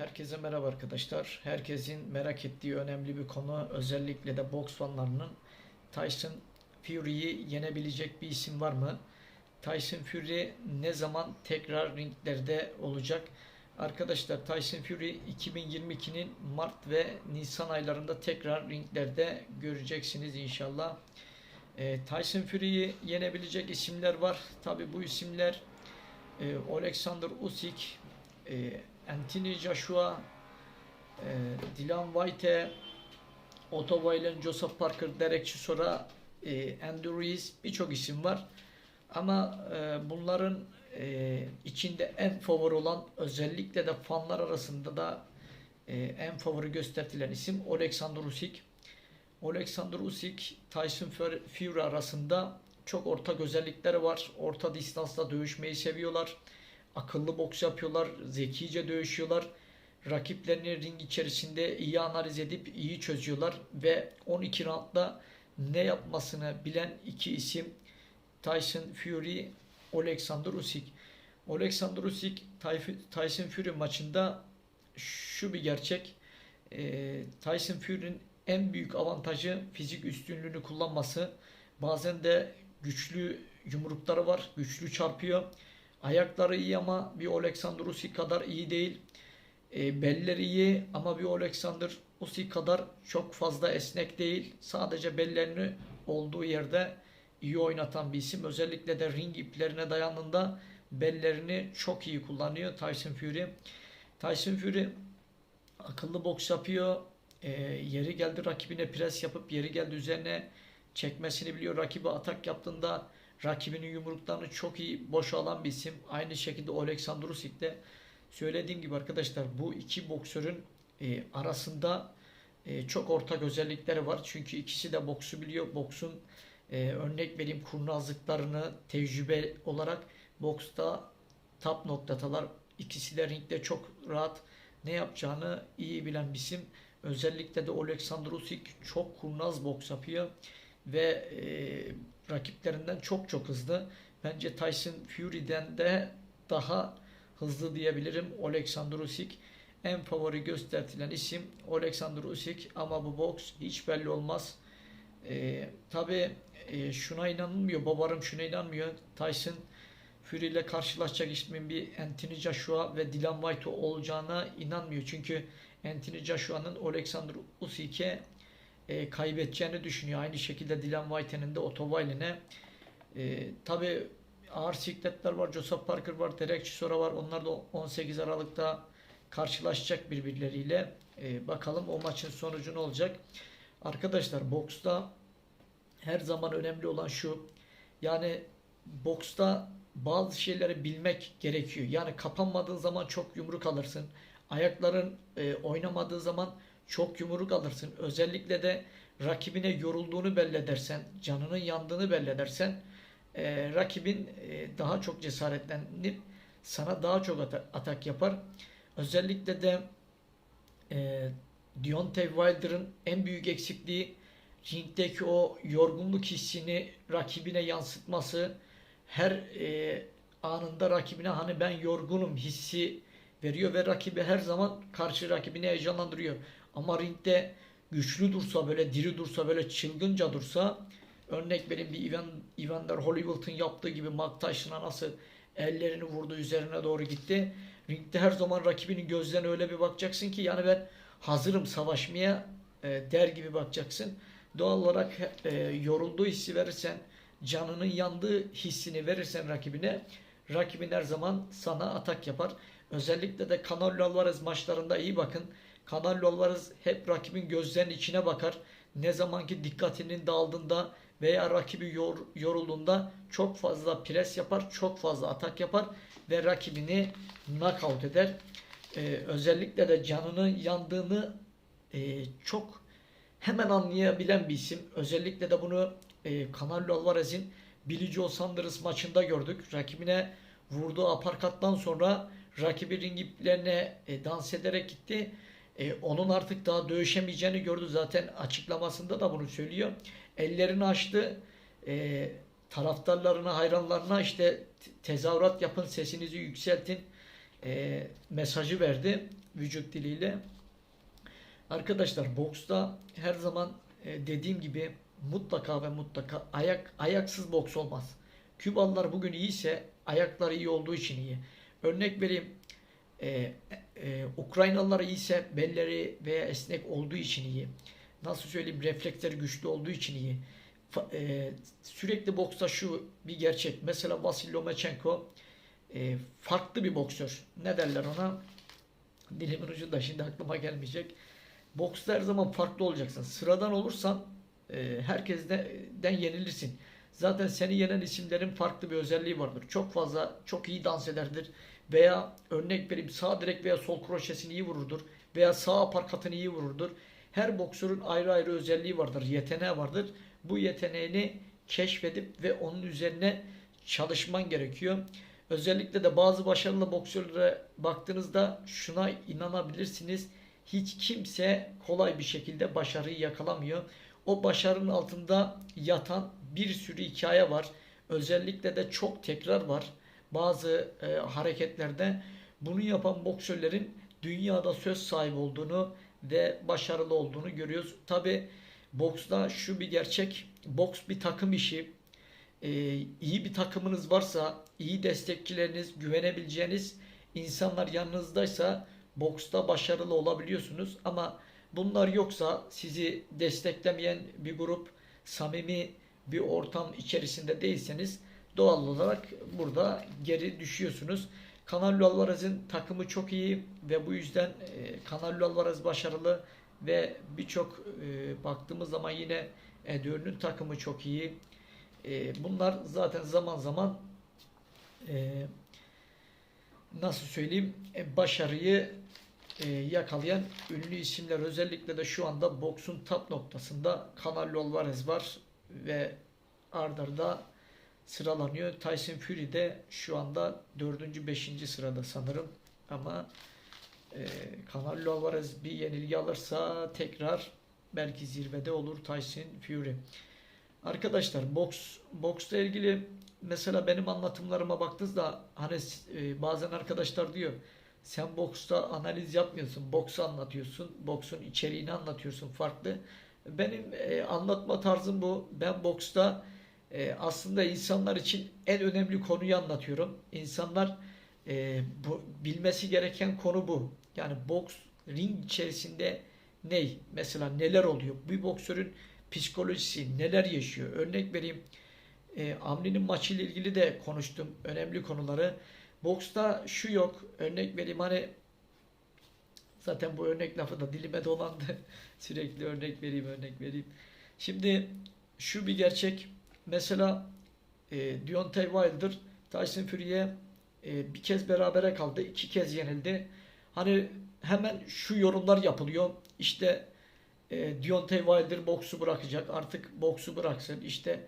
Herkese merhaba arkadaşlar. Herkesin merak ettiği önemli bir konu, özellikle de boks fanlarının, Tyson Fury'yi yenebilecek bir isim var mı? Tyson Fury ne zaman tekrar ringlerde olacak? Arkadaşlar, Tyson Fury 2022'nin Mart ve Nisan aylarında tekrar ringlerde göreceksiniz inşallah. Tyson Fury'yi yenebilecek isimler var. Tabi bu isimler Alexander Usyk, Anthony Joshua, Dylan White, Otto Wallin, Joseph Parker, Derek Chisora, Andrew Ruiz, birçok isim var. Ama bunların içinde en favori olan, özellikle de fanlar arasında da en favori gösterilen isim Alexander Usyk. Alexander Usyk, Tyson Fury arasında çok ortak özellikleri var. Orta distansta dövüşmeyi seviyorlar. Akıllı boks yapıyorlar. Zekice dövüşüyorlar. Rakiplerini ring içerisinde iyi analiz edip iyi çözüyorlar. Ve 12 roundda ne yapmasını bilen iki isim Tyson Fury, Alexander Usyk. Alexander Usyk Tyson Fury maçında şu bir gerçek. Tyson Fury'nin en büyük avantajı fizik üstünlüğünü kullanması. Bazen de güçlü yumrukları var. Güçlü çarpıyor. Ayakları iyi ama bir Alexander Usyk kadar iyi değil. Belleri iyi ama bir Alexander Usyk kadar çok fazla esnek değil. Sadece bellerini olduğu yerde iyi oynatan bir isim. Özellikle de ring iplerine dayandığında bellerini çok iyi kullanıyor Tyson Fury. Tyson Fury akıllı boks yapıyor. Yeri geldi rakibine pres yapıp yeri geldi üzerine çekmesini biliyor. Rakibi atak yaptığında rakibinin yumruklarını çok iyi boşa alan bir isim. Aynı şekilde Alexander Usyk de, söylediğim gibi arkadaşlar, bu iki boksörün arasında çok ortak özellikleri var. Çünkü ikisi de boksu biliyor. Boksun örnek vereyim, kurnazlıklarını tecrübe olarak boksta top noktatalar. İkisi de ringde çok rahat ne yapacağını iyi bilen bir isim. Özellikle de Alexander Usyk çok kurnaz boks yapıyor ve rakiplerinden çok çok hızlı. Bence Tyson Fury'den de daha hızlı diyebilirim Alexander Usyk. En favori gösterilen isim Alexander Usyk ama bu boks hiç belli olmaz. Tabi şuna inanılmıyor, babarım şuna inanmıyor. Tyson Fury ile karşılaşacak ismin bir Anthony Joshua ve Dylan White olacağına inanmıyor. Çünkü Anthony Joshua'nın Alexander Usyk'e kaybedeceğini düşünüyor. Aynı şekilde Dylan White'nin de Otto Wallin'e. Tabi ağır sikletler var. Joseph Parker var. Derek Chisora var. Onlar da 18 Aralık'ta karşılaşacak birbirleriyle. Bakalım o maçın sonucu ne olacak? Arkadaşlar, boksta her zaman önemli olan şu. Yani boksta bazı şeyleri bilmek gerekiyor. Yani kapanmadığın zaman çok yumruk alırsın. Ayakların oynamadığı zaman çok yumruk alırsın. Özellikle de rakibine yorulduğunu belli edersen, canının yandığını belli edersen, rakibin daha çok cesaretlenip sana daha çok atak yapar. Özellikle de Deontay Wilder'ın en büyük eksikliği ringdeki o yorgunluk hissini rakibine yansıtması. Her anında rakibine hani ben yorgunum hissi veriyor ve rakibi her zaman karşı rakibini heyecanlandırıyor. Ama ringde güçlü dursa, böyle diri dursa, böyle çılgınca dursa, örnek vereyim, bir Evander Holyfield'ın yaptığı gibi Mike Tyson'a nasıl ellerini vurdu, üzerine doğru gitti. Ringde her zaman rakibinin gözlerine öyle bir bakacaksın ki yani ben hazırım savaşmaya der gibi bakacaksın. Doğal olarak yorulduğu hissi verirsen, canının yandığı hissini verirsen rakibine, rakibin her zaman sana atak yapar. Özellikle de Canelo Alvarez maçlarında iyi bakın. Canelo Alvarez hep rakibin gözlerinin içine bakar. Ne zamanki dikkatinin dağıldığında veya rakibi yorulduğunda çok fazla pres yapar, çok fazla atak yapar ve rakibini knockout eder. Özellikle de canının yandığını çok hemen anlayabilen bir isim. Özellikle de bunu Canelo Alvarez'in Billy Joe Saunders maçında gördük. Rakibine vurduğu aparkattan sonra rakibi ring iplerine dans ederek gitti. Onun artık daha dövüşemeyeceğini gördü. Zaten açıklamasında da bunu söylüyor. Ellerini açtı. Taraftarlarına, hayranlarına işte tezahürat yapın, sesinizi yükseltin mesajı verdi. vücut diliyle. Arkadaşlar boksta her zaman dediğim gibi mutlaka ve mutlaka ayaksız boks olmaz. Kübalılar bugün iyiyse ayakları iyi olduğu için iyi. Örnek vereyim. Ukraynalılar iyiyse belleri veya esnek olduğu için iyi. Nasıl söyleyeyim, refleksleri güçlü olduğu için iyi. Sürekli boksta şu bir gerçek. Mesela Vasil Lomachenko farklı bir boksör. Ne derler ona? Dilimin ucunda şimdi aklıma gelmeyecek. Boksta her zaman farklı olacaksın. Sıradan olursan herkesten yenilirsin. Zaten seni yenen isimlerin farklı bir özelliği vardır. Çok fazla, çok iyi dans ederdir. Veya örnek vereyim, sağ direk veya sol kroşesini iyi vururdur. Veya sağ aparkatını iyi vururdur. Her boksörün ayrı ayrı özelliği vardır, yeteneği vardır. Bu yeteneğini keşfedip ve onun üzerine çalışman gerekiyor. Özellikle de bazı başarılı boksörlere baktığınızda şuna inanabilirsiniz. Hiç kimse kolay bir şekilde başarıyı yakalamıyor. O başarının altında yatan bir sürü hikaye var. Özellikle de çok tekrar var. Bazı hareketlerde bunu yapan boksörlerin dünyada söz sahibi olduğunu ve başarılı olduğunu görüyoruz. Tabi boksta şu bir gerçek. Boks bir takım işi. İyi bir takımınız varsa, iyi destekçileriniz, güvenebileceğiniz insanlar yanınızdaysa boksta başarılı olabiliyorsunuz. Ama bunlar yoksa, sizi desteklemeyen bir grup, samimi bir ortam içerisinde değilseniz doğal olarak burada geri düşüyorsunuz. Canelo Alvarez'in takımı çok iyi ve bu yüzden Canelo Alvarez başarılı ve birçok baktığımız zaman yine Edör'ün takımı çok iyi. Bunlar zaten zaman zaman nasıl söyleyeyim, başarıyı yakalayan ünlü isimler. Özellikle de şu anda boksun top noktasında Canelo Alvarez var ve ard arda sıralanıyor. Tyson Fury de şu anda 4. 5. sırada sanırım. Ama Canelo Alvarez bir yenilgi alırsa tekrar belki zirvede olur Tyson Fury. Arkadaşlar boksla ilgili mesela benim anlatımlarıma baktığınızda hani bazen arkadaşlar diyor, sen boksta analiz yapmıyorsun, boksu anlatıyorsun, boksun içeriğini anlatıyorsun farklı. Benim anlatma tarzım bu. Ben boksta aslında insanlar için en önemli konuyu anlatıyorum. İnsanlar bilmesi gereken konu bu. Yani boks ring içerisinde mesela neler oluyor? Bir boksörün psikolojisi neler yaşıyor? Örnek vereyim. Avni'nin maçıyla ilgili de konuştum önemli konuları. Boksta şu yok. Örnek vereyim, hani zaten bu örnek lafı da dilime dolandı. Sürekli örnek vereyim. Şimdi şu bir gerçek. Mesela Deontay Wilder Tyson Fury'ye bir kez berabere kaldı. 2 kez yenildi. Hani hemen şu yorumlar yapılıyor. İşte Deontay Wilder boksu bırakacak. Artık boksu bıraksın. İşte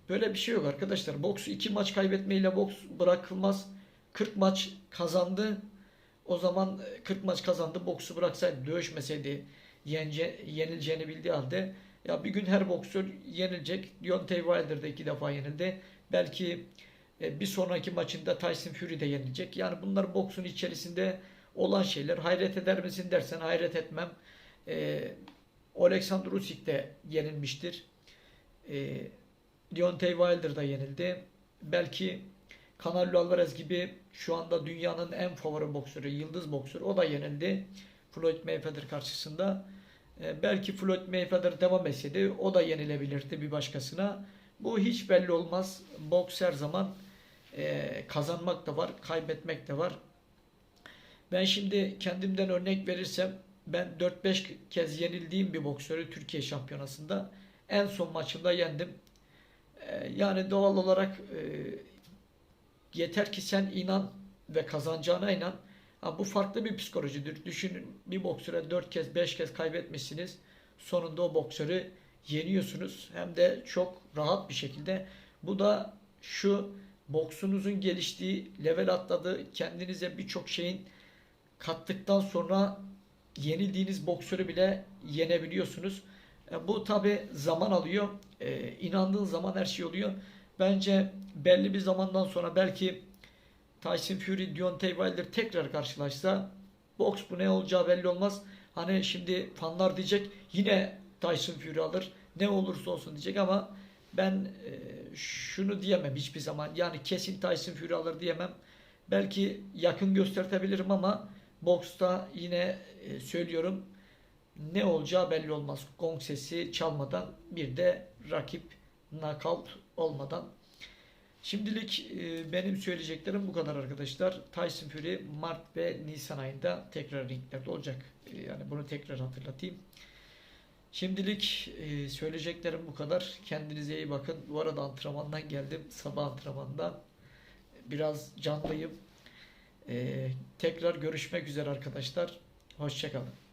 böyle bir şey yok arkadaşlar. Boksu 2 maç kaybetmeyle boks bırakılmaz. 40 maç kazandı. O zaman 40 maç kazandı. Boksu bıraksaydı, dövüşmeseydi, yenileceğini bildiği halde, ya bir gün her boksör yenilecek. Deontay Wilder da 2 defa yenildi. Belki bir sonraki maçında Tyson Fury de yenilecek. Yani bunlar boksun içerisinde olan şeyler. Hayret eder misin dersen hayret etmem. Alexander Usyk de yenilmiştir. Deontay Wilder da yenildi. Belki Canelo Alvarez gibi şu anda dünyanın en favori boksörü, yıldız boksörü, o da yenildi Floyd Mayweather karşısında. Belki Floyd Mayweather devam etseydi o da yenilebilirdi bir başkasına. Bu hiç belli olmaz. Boks her zaman kazanmak da var, kaybetmek de var. Ben şimdi kendimden örnek verirsem, ben 4-5 kez yenildiğim bir boksörü Türkiye şampiyonasında en son maçında yendim. Yani doğal olarak yeter ki sen inan ve kazanacağına inan. Bu farklı bir psikolojidir. Düşünün, bir boksöre 4 kez 5 kez kaybetmişsiniz. Sonunda o boksörü yeniyorsunuz. Hem de çok rahat bir şekilde. Bu da şu, boksunuzun geliştiği, level atladığı, kendinize birçok şeyin kattıktan sonra yenildiğiniz boksörü bile yenebiliyorsunuz. Bu tabi zaman alıyor. İnandığın zaman her şey oluyor. Bence belli bir zamandan sonra belki Tyson Fury, Deontay Wilder tekrar karşılaşsa Boks bu, ne olacağı belli olmaz. Hani şimdi fanlar diyecek yine Tyson Fury alır. Ne olursa olsun diyecek ama ben şunu diyemem hiçbir zaman. Yani kesin Tyson Fury alır diyemem. Belki yakın göstertebilirim ama boksta yine söylüyorum, ne olacağı belli olmaz. Gong sesi çalmadan, bir de rakip knockout olmadan. Şimdilik benim söyleyeceklerim bu kadar arkadaşlar. Tyson Fury Mart ve Nisan ayında tekrar ringlerde olacak. Yani bunu tekrar hatırlatayım. Şimdilik söyleyeceklerim bu kadar. Kendinize iyi bakın. Bu arada antrenmandan geldim. Sabah antrenmandan. Biraz canlıyım. Tekrar görüşmek üzere arkadaşlar. Hoşça kalın.